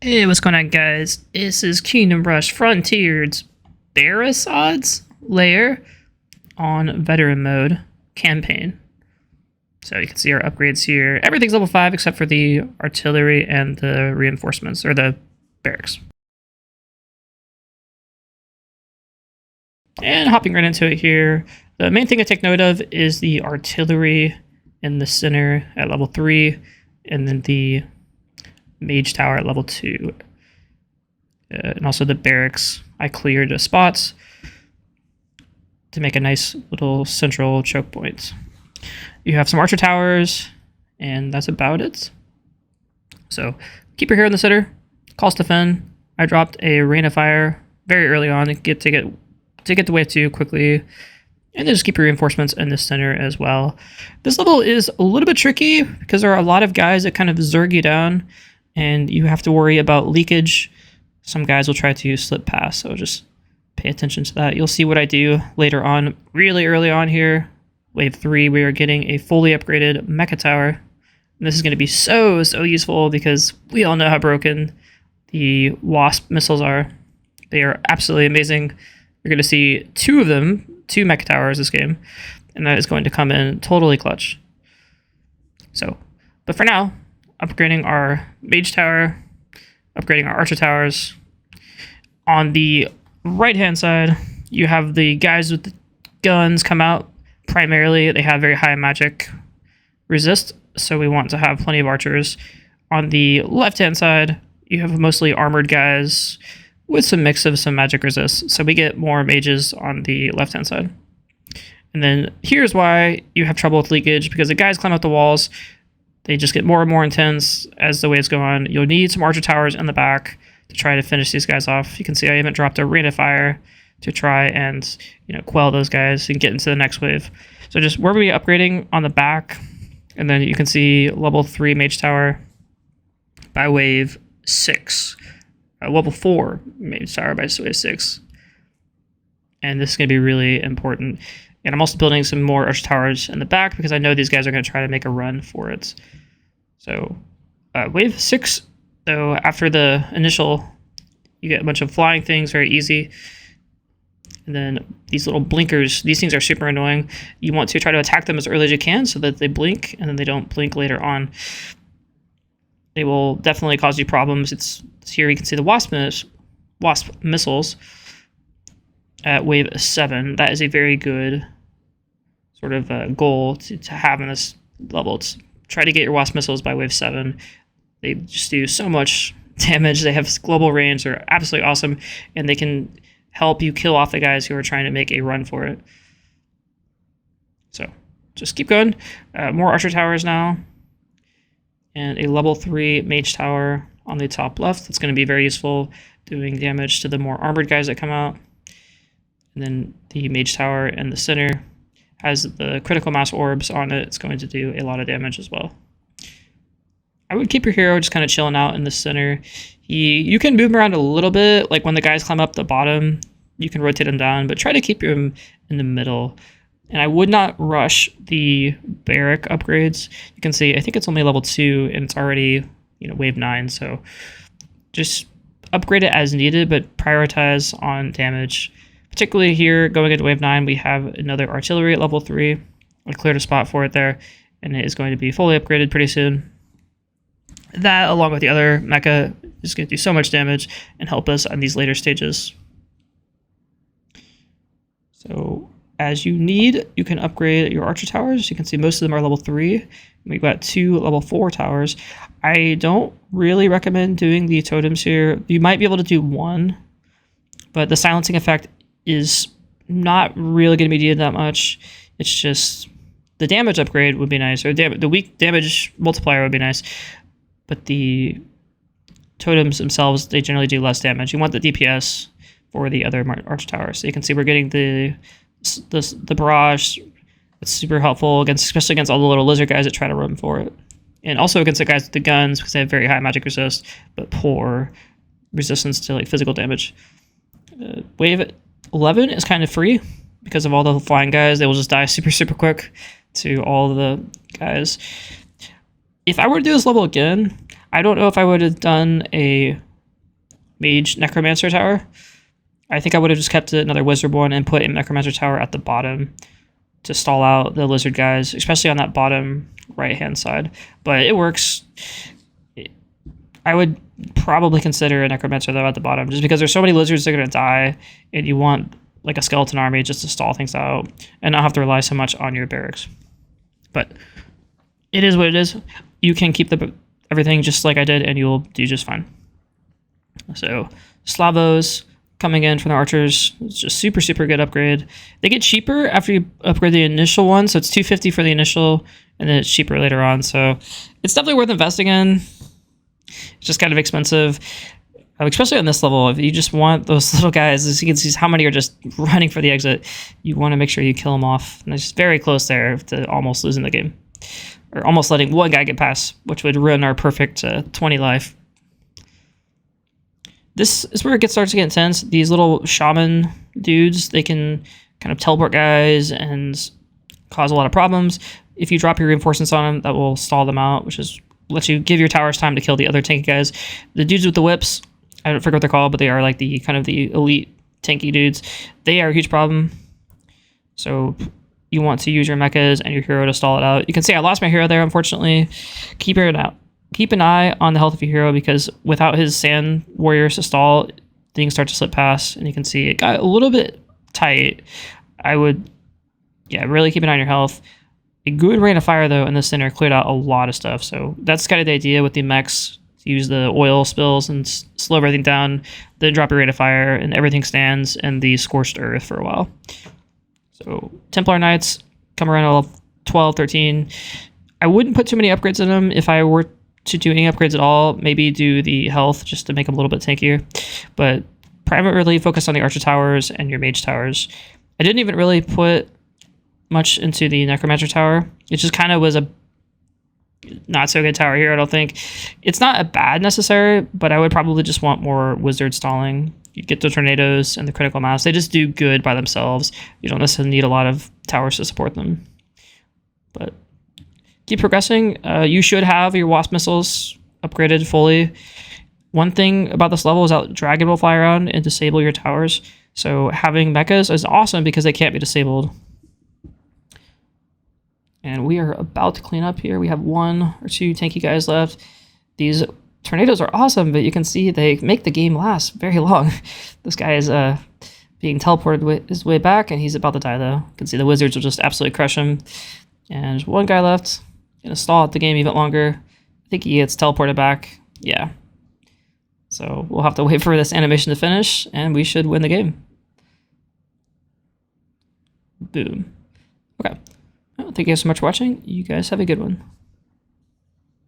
Hey, what's going on, guys? This is Kingdom Rush Frontier's Beresad's Lair on Veteran Mode campaign. So you can see our upgrades here. Everything's level 5 except for the artillery and the reinforcements, or the barracks. And hopping right into it here, the main thing to take note of is the artillery in the center at level 3, and then the mage tower at level 2. And also the barracks. I cleared the spots to make a nice little central choke point. You have some archer towers, and that's about it. So keep your hair in the center. Calls defend. I dropped a rain of fire very early on to get the wave 2 quickly. And then just keep your reinforcements in the center as well. This level is a little bit tricky because there are a lot of guys that kind of zerg you down, and you have to worry about leakage. Some guys will try to slip past, so just pay attention to that. You'll see what I do later on, really early on here. Wave 3, we are getting a fully upgraded mecha tower. And this is going to be so useful because we all know how broken the Wasp missiles are. They are absolutely amazing. You're going to see 2 of them, 2 mecha towers this game, and that is going to come in totally clutch. So, but for now, upgrading our mage tower, upgrading our archer towers. On the right-hand side, you have the guys with the guns come out. Primarily, they have very high magic resist, so we want to have plenty of archers. On the left-hand side, you have mostly armored guys with some mix of some magic resist, so we get more mages on the left-hand side. And then here's why you have trouble with leakage, because the guys climb up the walls. They just get more and more intense as the waves go on. You'll need some archer towers in the back to try to finish these guys off. You can see I even dropped a rain of fire to try and quell those guys and get into the next wave. So just where we upgrading on the back, and then you can see level 3 mage tower by wave 6. Level 4 mage tower by wave 6. And this is going to be really important. And I'm also building some more archer towers in the back because I know these guys are going to try to make a run for it. So wave 6, though, after the initial, you get a bunch of flying things, very easy. And then these little blinkers, these things are super annoying. You want to try to attack them as early as you can so that they blink, and then they don't blink later on. They will definitely cause you problems. It's here you can see the Wasp missiles at wave 7. That is a very good sort of goal to have in this level. It's try to get your Wasp missiles by wave 7. They just do so much damage. They have global range. They're absolutely awesome, and they can help you kill off the guys who are trying to make a run for it. So just keep going. More archer towers now, and a level 3 mage tower on the top left. That's going to be very useful, doing damage to the more armored guys that come out. And then the mage tower in the center has the critical mass orbs on it. It's going to do a lot of damage as well. I would keep your hero just kind of chilling out in the center. You can move him around a little bit, like when the guys climb up the bottom, you can rotate him down, but try to keep him in the middle. And I would not rush the barrack upgrades. You can see, I think it's only level 2, and it's already wave 9, so just upgrade it as needed, but prioritize on damage. Particularly here, going into wave 9, we have another artillery at level 3. I cleared a spot for it there, and it is going to be fully upgraded pretty soon. That, along with the other mecha, is going to do so much damage and help us on these later stages. So, as you need, you can upgrade your archer towers. You can see most of them are level 3. We've got 2 level 4 towers. I don't really recommend doing the totems here. You might be able to do 1, but the silencing effect is not really going to be needed that much. It's just the damage upgrade would be nice, or the weak damage multiplier would be nice, but the totems themselves, they generally do less damage. You want the DPS for the other archer towers. So you can see we're getting the barrage. It's super helpful especially against all the little lizard guys that try to run for it, and also against the guys with the guns because they have very high magic resist but poor resistance to physical damage. Wave 11 is kind of free because of all the flying guys. They will just die super quick to all of the guys. If I were to do this level again, I don't know if I would have done a mage necromancer tower. I think I would have just kept another wizard one and put a necromancer tower at the bottom to stall out the lizard guys, especially on that bottom right-hand side. But it works. I would probably consider a necromancer though at the bottom, just because there's so many lizards that are gonna die, and you want like a skeleton army just to stall things out and not have to rely so much on your barracks. But it is what it is. You can keep everything just like I did, and you'll do just fine. So Slavos coming in from the archers, it's just super good upgrade. They get cheaper after you upgrade the initial one, so it's 250 for the initial, and then it's cheaper later on. So it's definitely worth investing in. It's just kind of expensive, especially on this level. If you just want those little guys, as you can see how many are just running for the exit, you want to make sure you kill them off. And it's just very close there to almost losing the game, or almost letting one guy get past, which would ruin our perfect 20 life. This is where it starts to get intense. These little shaman dudes, they can kind of teleport guys and cause a lot of problems. If you drop your reinforcements on them, that will stall them out, which is lets you give your towers time to kill the other tanky guys. The dudes with the whips, I don't forget what they're called, but they are like the kind of the elite tanky dudes. They are a huge problem. So you want to use your mechas and your hero to stall it out. You can see I lost my hero there, unfortunately. Keep an eye on the health of your hero, because without his sand warriors to stall, things start to slip past, and you can see it got a little bit tight. I would, really keep an eye on your health. A good rain of fire, though, in the center cleared out a lot of stuff. So that's kind of the idea with the mechs. Use the oil spills and slow everything down, then drop your rate of fire, and everything stands in the scorched earth for a while. So Templar Knights come around all 12, 13. I wouldn't put too many upgrades in them. If I were to do any upgrades at all, maybe do the health just to make them a little bit tankier. But primarily focus on the archer towers and your mage towers. I didn't even really put much into the necromancer tower. It just kind of was a not so good tower here, I don't think. It's not a bad necessary, but I would probably just want more wizard stalling. You get the tornadoes and the critical mass. They just do good by themselves. You don't necessarily need a lot of towers to support them. But keep progressing. You should have your wasp missiles upgraded fully. One thing about this level is that dragon will fly around and disable your towers. So having mechas is awesome because they can't be disabled. And we are about to clean up here. We have 1 or 2 tanky guys left. These tornadoes are awesome, but you can see they make the game last very long. This guy is being teleported his way back, and he's about to die, though. You can see the wizards will just absolutely crush him. And there's 1 guy left. Gonna stall out the game even longer. I think he gets teleported back. Yeah. So we'll have to wait for this animation to finish, and we should win the game. Boom. Okay. Well, thank you guys so much for watching. You guys have a good one.